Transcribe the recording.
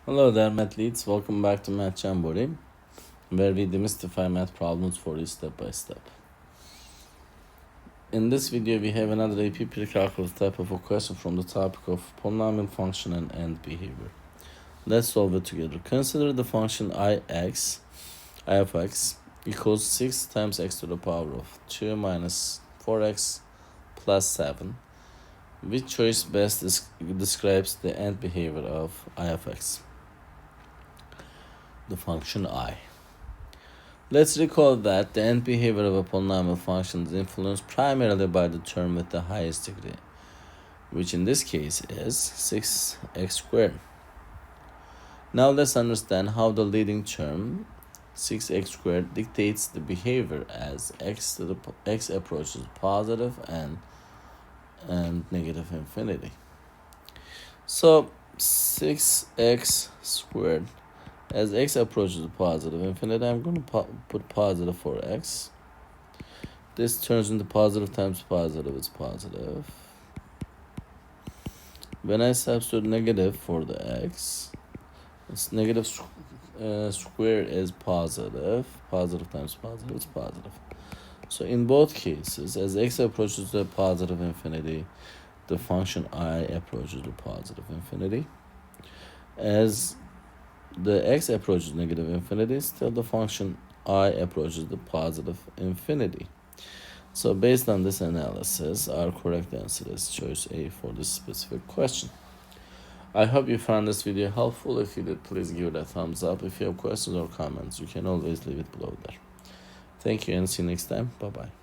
Hello there, math leads. Welcome back to Math Jamboree, where we demystify math problems for you step by step. In this video, we have another AP Precalculus type of a question from the topic of polynomial function and end behavior. Let's solve it together. Consider the function I of x equals 6 times x to the power of 2 minus 4x plus 7. Which choice best describes the end behavior of I of x? The function I. Let's recall that the end behavior of a polynomial function is influenced primarily by the term with the highest degree, which in this case is 6x squared. Now let's understand how the leading term 6x squared dictates the behavior as x approaches positive and negative infinity. So 6x squared, as x approaches positive infinity, I'm going to put positive for x. This turns into positive times positive is positive. When I substitute negative for the x, it's negative square is positive. Positive times positive is positive. So in both cases, as x approaches the positive infinity, the function I approaches the positive infinity. As the x approaches negative infinity, still the function I approaches the positive infinity. So based on this analysis, our correct answer is choice A for this specific question. I hope you found this video helpful. If you did, please give it a thumbs up. If you have questions or comments, you can always leave it below there. Thank you and see you next time. Bye-bye.